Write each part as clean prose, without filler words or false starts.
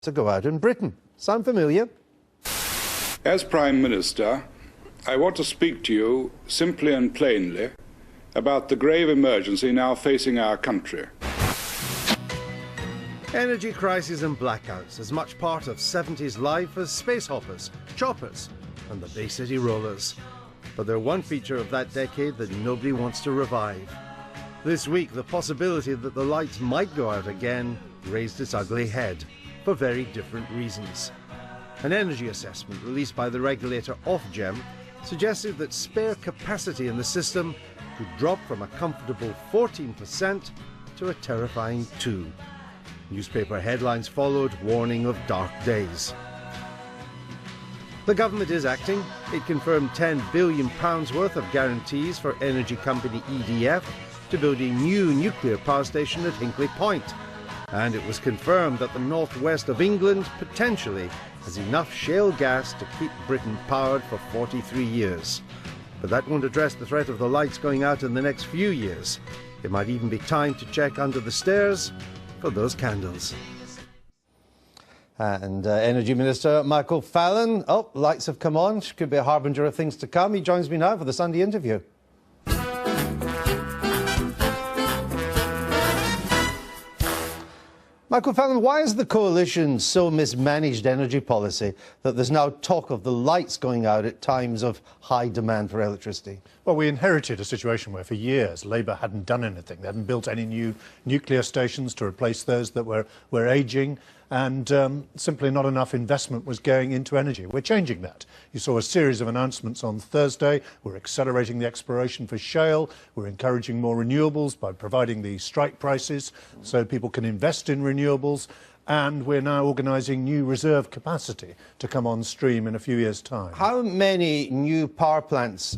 to go out in Britain. Sound familiar? As Prime Minister, I want to speak to you simply and plainly about the grave emergency now facing our country. Energy crises and blackouts, as much part of 70s life as space hoppers, choppers and the Bay City Rollers. But they're one feature of that decade that nobody wants to revive. This week, the possibility that the lights might go out again raised its ugly head, for very different reasons. An energy assessment released by the regulator Ofgem suggested that spare capacity in the system could drop from a comfortable 14% to a terrifying 2%. Newspaper headlines followed, warning of dark days. The government is acting. It confirmed £10 billion worth of guarantees for energy company EDF to build a new nuclear power station at Hinkley Point. And it was confirmed that the northwest of England potentially has enough shale gas to keep Britain powered for 43 years. But that won't address the threat of the lights going out in the next few years. It might even be time to check under the stairs for those candles. And Energy Minister Michael Fallon. Oh, lights have come on. Could be a harbinger of things to come. He joins me now for the Sunday interview. Michael Fallon, why is the coalition so mismanaged energy policy that there's now talk of the lights going out at times of high demand for electricity? Well, we inherited a situation where for years Labour hadn't done anything. They hadn't built any new nuclear stations to replace those that were ageing, and simply not enough investment was going into energy. We're changing that. You saw a series of announcements on Thursday. We're accelerating the exploration for shale. We're encouraging more renewables by providing the strike prices so people can invest in renewables. And we're now organising new reserve capacity to come on stream in a few years' time. How many new power plants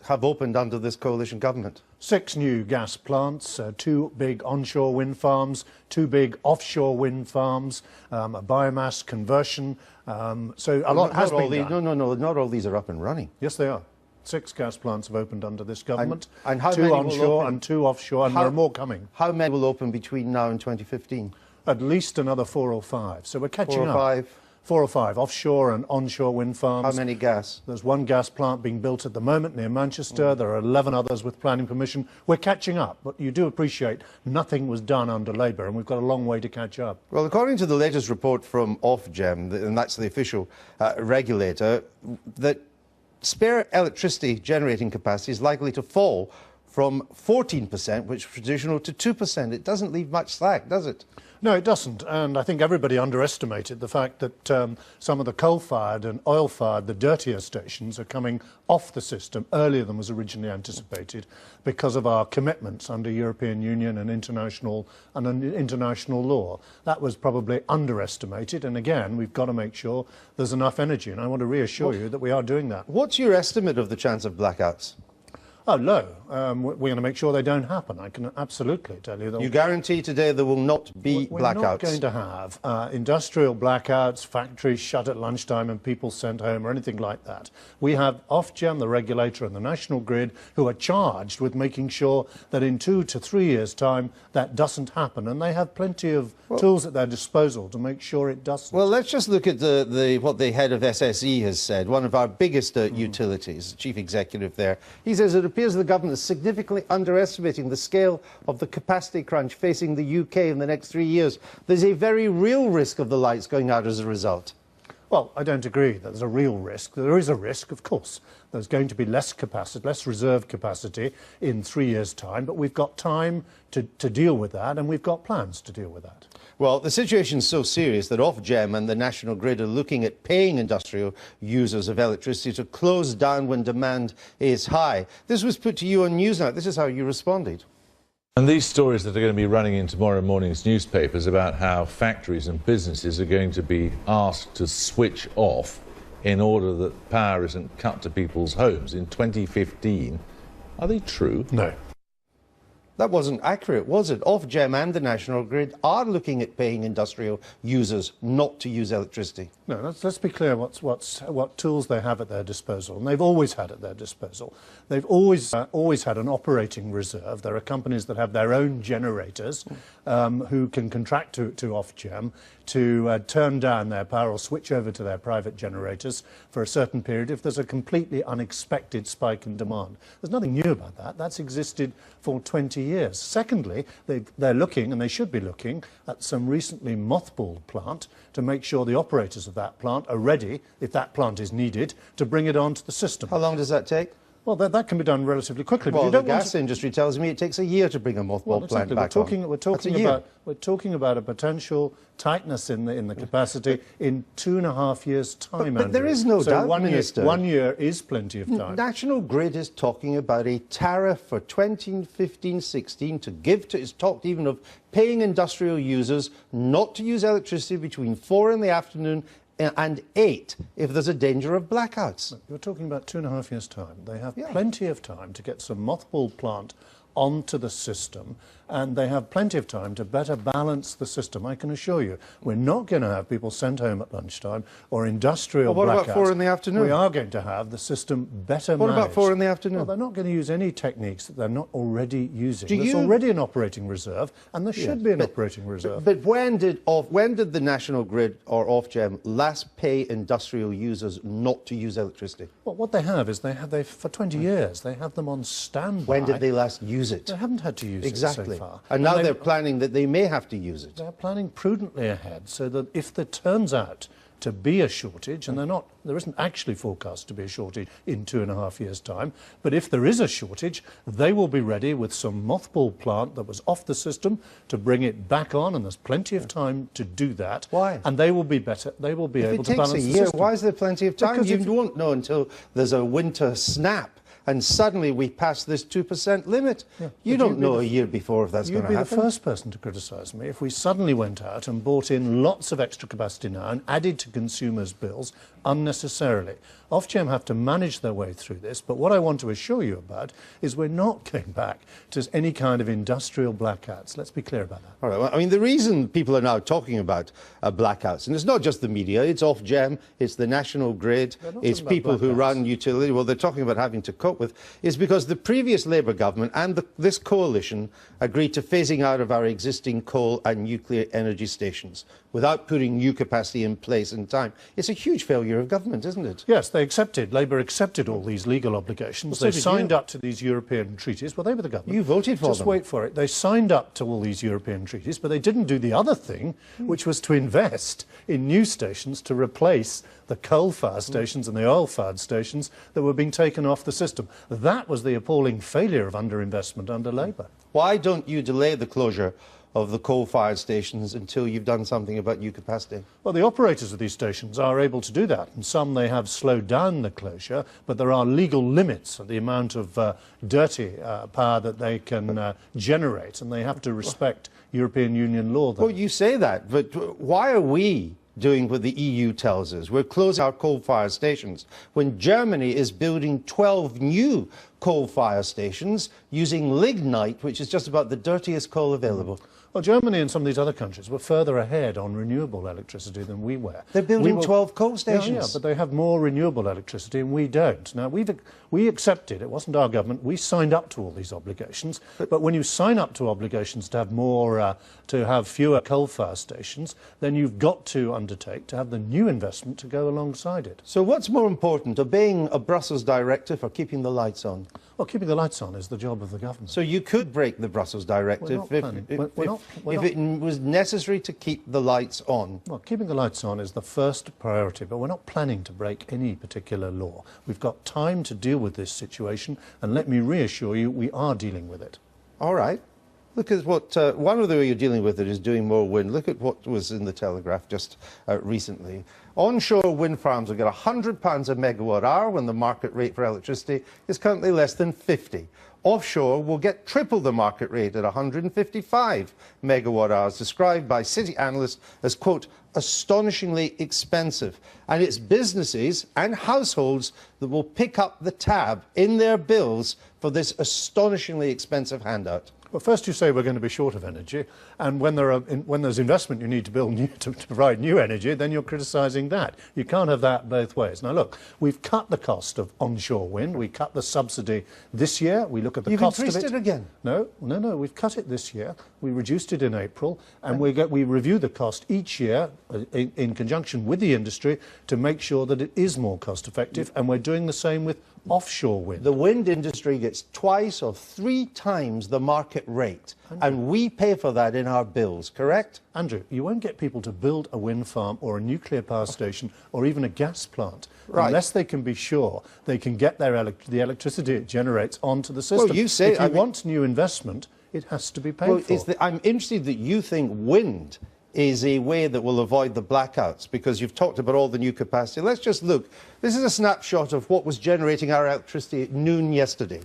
have opened under this coalition government? 6 new gas plants, 2 big onshore wind farms, 2 big offshore wind farms, a biomass conversion. So a lot has been done. No, not all these are up and running. Yes, they are. 6 gas plants have opened under this government, and how 2 many onshore and 2 offshore, and there are more coming. How many will open between now and 2015? At least another 4 or 5. So we're catching 4 or up. 5? 4 or 5 offshore and onshore wind farms. How many gas? There's 1 gas plant being built at the moment near Manchester. There are 11 others with planning permission. We're catching up, but you do appreciate nothing was done under Labour, and we've got a long way to catch up. Well, according to the latest report from Ofgem, and that's the official regulator, that spare electricity generating capacity is likely to fall from 14%, which is traditional, to 2%. It doesn't leave much slack, does it? No, it doesn't, and I think everybody underestimated the fact that some of the coal-fired and oil-fired, the dirtier stations, are coming off the system earlier than was originally anticipated because of our commitments under European Union and international law. That was probably underestimated, and again, we've got to make sure there's enough energy, and I want to reassure you that we are doing that. What's your estimate of the chance of blackouts? Oh, low. We're going to make sure they don't happen. I can absolutely tell you that. You guarantee today there will not be blackouts? We're not going to have industrial blackouts, factories shut at lunchtime and people sent home or anything like that. We have Ofgem, the regulator, and the National Grid who are charged with making sure that in 2 to 3 years' time that doesn't happen, and they have plenty of tools at their disposal to make sure it doesn't. Well, let's just look at what the head of SSE has said, one of our biggest utilities, the chief executive there. He says it appears the government is significantly underestimating the scale of the capacity crunch facing the UK in the next 3 years. There's a very real risk of the lights going out as a result. Well, I don't agree that there's a real risk. There is a risk, of course. There's going to be less capacity, less reserve capacity in 3 years' time, but we've got time to deal with that, and we've got plans to deal with that. Well, the situation's so serious that Ofgem and the National Grid are looking at paying industrial users of electricity to close down when demand is high. This was put to you on Newsnight. This is how you responded. And these stories that are going to be running in tomorrow morning's newspapers about how factories and businesses are going to be asked to switch off in order that power isn't cut to people's homes in 2015, are they true? No. That wasn't accurate, was it? Ofgem and the National Grid are looking at paying industrial users not to use electricity. No, let's be clear what tools they have at their disposal, and they've always had at their disposal. They've always had an operating reserve. There are companies that have their own generators who can contract to Ofgem to turn down their power or switch over to their private generators for a certain period if there's a completely unexpected spike in demand. There's nothing new about that. That's existed for 20 years. Secondly, they're looking, and they should be looking, at some recently mothballed plant to make sure the operators of that plant are ready, if that plant is needed, to bring it onto the system. How long does that take? Well, that can be done relatively quickly. Well, the gas industry tells me it takes a year to bring a mothball plant back on. We're talking about a potential tightness in the capacity in 2.5 years' time. But there is no doubt, Minister. 1 year is plenty of time. National Grid is talking about a tariff for 2015-16 to give to. It's talked even of paying industrial users not to use electricity between 4 in the afternoon and 8 if there's a danger of blackouts. You're talking about 2.5 years' time. They have plenty of time to get some mothball plant onto the system, and they have plenty of time to better balance the system. I can assure you, we're not going to have people sent home at lunchtime or industrial blackouts. What about 4 in the afternoon? We are going to have the system better managed. What about 4 in the afternoon? Well, they're not going to use any techniques that they're not already using. There's already an operating reserve, and there should be an operating reserve. But when did the National Grid or Ofgem last pay industrial users not to use electricity? Well, what they have is they for 20 years, they have them on standby. When did they last use it? They haven't had to use it so far. And now they're planning that they may have to use it. They're planning prudently ahead so that if there turns out to be a shortage, and there isn't actually forecast to be a shortage in 2.5 years' time, but if there is a shortage, they will be ready with some mothball plant that was off the system to bring it back on, and there's plenty of time to do that. Why? And they will be better. They will be able to balance the system. If it takes a year, why is there plenty of time? You won't know until there's a winter snap. And suddenly we pass this 2% limit. Yeah, you don't know a year before if that's going to happen. You'd be the first person to criticise me if we suddenly went out and bought in lots of extra capacity now and added to consumers' bills unnecessarily. Ofgem have to manage their way through this, but what I want to assure you about is we're not going back to any kind of industrial blackouts. Let's be clear about that. All right. Well, I mean, the reason people are now talking about blackouts, and it's not just the media, it's Ofgem, it's the National Grid, it's people who run utility, well, they're talking about having to cope with, is because the previous Labour government and this coalition agreed to phasing out of our existing coal and nuclear energy stations without putting new capacity in place in time. It's a huge failure of government, isn't it? Yes, Labour accepted all these legal obligations. Well, they signed up to these European treaties. Well, they were the government. You voted for them. Just wait for it. They signed up to all these European treaties, but they didn't do the other thing, which was to invest in new stations to replace the coal-fired stations and the oil-fired stations that were being taken off the system. That was the appalling failure of underinvestment under Labour. Why don't you delay the closure of the coal-fired stations until you've done something about new capacity? Well, the operators of these stations are able to do that, and some they have slowed down the closure, but there are legal limits on the amount of dirty power that they can generate, and they have to respect European Union law. Well, you say that, but why are we doing what the EU tells us? We're closing our coal-fired stations when Germany is building 12 new coal-fired stations using lignite, which is just about the dirtiest coal available. Well, Germany and some of these other countries were further ahead on renewable electricity than we were. They're building 12 coal stations. Yeah, but they have more renewable electricity and we don't. Now, we accepted, it wasn't our government, we signed up to all these obligations. But when you sign up to obligations to have more, to have fewer coal-fired stations, then you've got to undertake to have the new investment to go alongside it. So what's more important, obeying a Brussels directive or keeping the lights on? Well, keeping the lights on is the job of the government. So you could break the Brussels directive if it was necessary to keep the lights on? Well, keeping the lights on is the first priority, but we're not planning to break any particular law. We've got time to deal with this situation, and let me reassure you, we are dealing with it. All right. Look at what, one of the way you're dealing with it is doing more wind. Look at what was in the Telegraph just recently. Onshore wind farms will get £100 a megawatt hour when the market rate for electricity is currently less than 50. Offshore will get triple the market rate at 155 megawatt hours, described by city analysts as, quote, astonishingly expensive. And it's businesses and households that will pick up the tab in their bills for this astonishingly expensive handout. Well, first you say we're going to be short of energy, and when there's investment you need to build to provide new energy, then you're criticising that. You can't have that both ways. Now look, we've cut the cost of onshore wind. We cut the subsidy this year. We look at the cost of it. You've increased it again? No. We've cut it this year. We reduced it in April, and we review the cost each year in conjunction with the industry to make sure that it is more cost effective, and we're doing the same with offshore wind. The wind industry gets 2 or 3 times the market rate, and we pay for that in our bills, correct? Andrew, you won't get people to build a wind farm or a nuclear power station or even a gas plant unless they can be sure they can get the electricity it generates onto the system. Well, you say, if you want new investment, it has to be paid for. I'm interested that you think wind is a way that will avoid the blackouts, because you've talked about all the new capacity. Let's just look. This is a snapshot of what was generating our electricity at noon yesterday.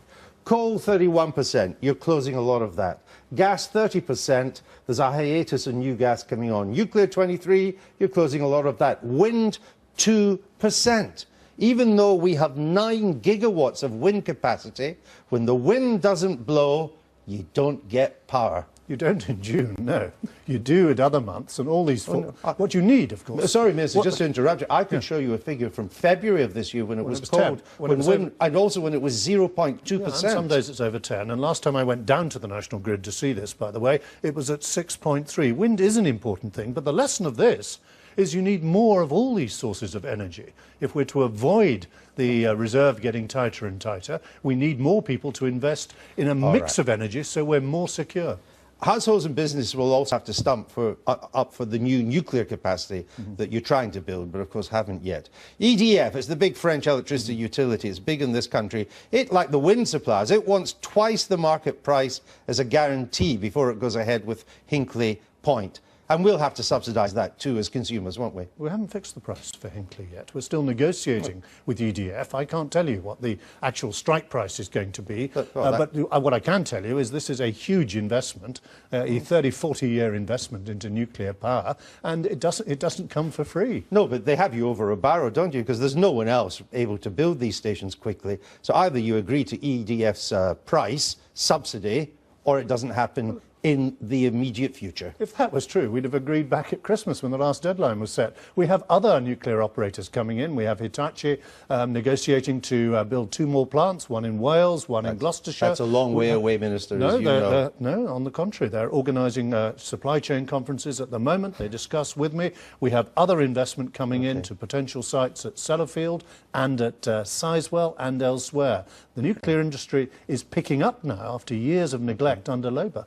Coal, 31%. You're closing a lot of that. Gas, 30%. There's a hiatus in new gas coming on. Nuclear, 23%. You're closing a lot of that. Wind, 2%. Even though we have 9 gigawatts of wind capacity, when the wind doesn't blow, you don't get power. You don't in June, no. You do at other months, and all these... what you need, of course... Sorry, Minister, just to interrupt you, I could show you a figure from February of this year when it was cold, and also when it was 0.2%. And some days it's over 10, and last time I went down to the national grid to see this, by the way, it was at 6.3. Wind is an important thing, but the lesson of this is you need more of all these sources of energy. If we're to avoid the reserve getting tighter and tighter, we need more people to invest in a mix of energy so we're more secure. Households and businesses will also have to stump up for the new nuclear capacity that you're trying to build, but of course haven't yet. EDF is the big French electricity utility. It's big in this country. It, like the wind suppliers, it wants twice the market price as a guarantee before it goes ahead with Hinkley Point. And we'll have to subsidise that too as consumers, won't we? We haven't fixed the price for Hinkley yet. We're still negotiating with EDF. I can't tell you what the actual strike price is going to be. But what I can tell you is this is a huge investment, a 30, 40-year investment into nuclear power, and it doesn't come for free. No, but they have you over a barrel, don't you? Because there's no one else able to build these stations quickly. So either you agree to EDF's price, subsidy, or it doesn't happen in the immediate future. If that was true, we'd have agreed back at Christmas when the last deadline was set. We have other nuclear operators coming in. We have Hitachi negotiating to build 2 more plants, one in Wales, one in Gloucestershire. That's a long way away, Minister, as you know. No, on the contrary. They're organising supply chain conferences at the moment. They discuss with me. We have other investment coming into potential sites at Sellafield and at Sizewell and elsewhere. The nuclear industry is picking up now after years of neglect under Labour.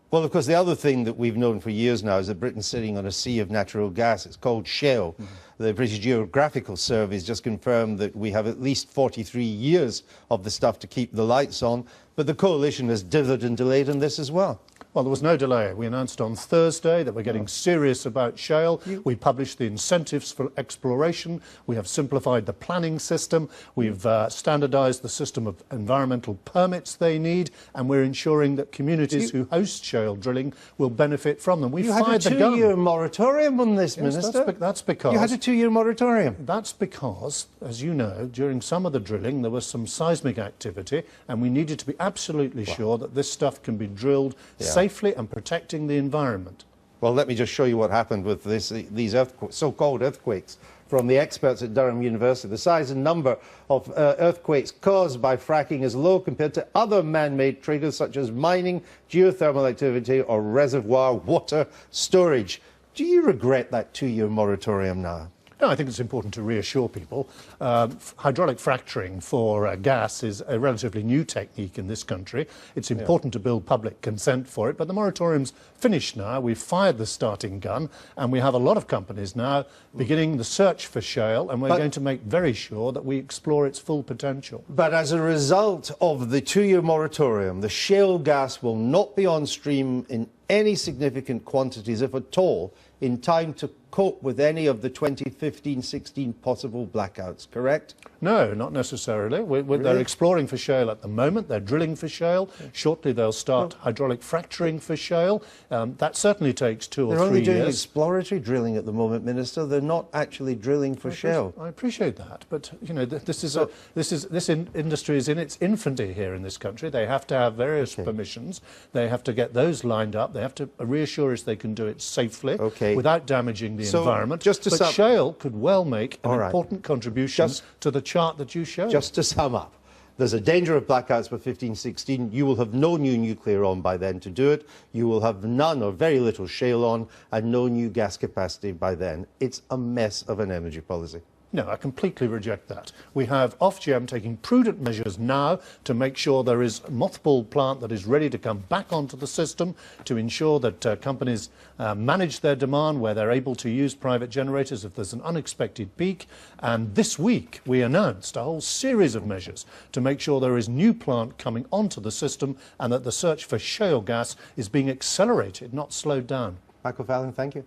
Well, of course, the other thing that we've known for years now is that Britain's sitting on a sea of natural gas. It's called shale. The British Geographical Survey has just confirmed that we have at least 43 years of the stuff to keep the lights on. But the coalition has dithered and delayed on this as well. Well, there was no delay. We announced on Thursday that we're getting serious about shale. We published the incentives for exploration. We have simplified the planning system. We've standardised the system of environmental permits they need, and we're ensuring that communities who host shale drilling will benefit from them. You had a 2-year moratorium on this, Minister. That's because... You had a 2-year moratorium. That's because, as you know, during some of the drilling there was some seismic activity, and we needed to be absolutely sure that this stuff can be drilled safely and protecting the environment. Well, let me just show you what happened with these so-called earthquakes from the experts at Durham University. The size and number of earthquakes caused by fracking is low compared to other man-made triggers such as mining, geothermal activity or reservoir water storage. Do you regret that 2-year moratorium now? No, I think it's important to reassure people. Hydraulic fracturing for gas is a relatively new technique in this country. It's important to build public consent for it, but the moratorium's finished now. We've fired the starting gun, and we have a lot of companies now beginning the search for shale, and we're going to make very sure that we explore its full potential. But as a result of the 2-year moratorium, the shale gas will not be on stream in any significant quantities, if at all, in time to cope with any of the 2015-16 possible blackouts, correct? No, not necessarily. They're exploring for shale at the moment. They're drilling for shale. Shortly they'll start hydraulic fracturing for shale. That certainly takes 2 or 3 years. They're only doing exploratory drilling at the moment, Minister. They're not actually drilling for shale. I appreciate that, but you know, this industry is in its infancy here in this country. They have to have various permissions. They have to get those lined up. They have to reassure us they can do it safely without damaging the environment. But shale could well make an important contribution to the chart that you showed. Just to sum up, there's a danger of blackouts by 1516. You will have no new nuclear on by then to do it. You will have none or very little shale on and no new gas capacity by then. It's a mess of an energy policy. No, I completely reject that. We have Ofgem taking prudent measures now to make sure there is a mothball plant that is ready to come back onto the system, to ensure that companies manage their demand where they're able to use private generators if there's an unexpected peak. And this week we announced a whole series of measures to make sure there is new plant coming onto the system and that the search for shale gas is being accelerated, not slowed down. Michael Fallon, thank you.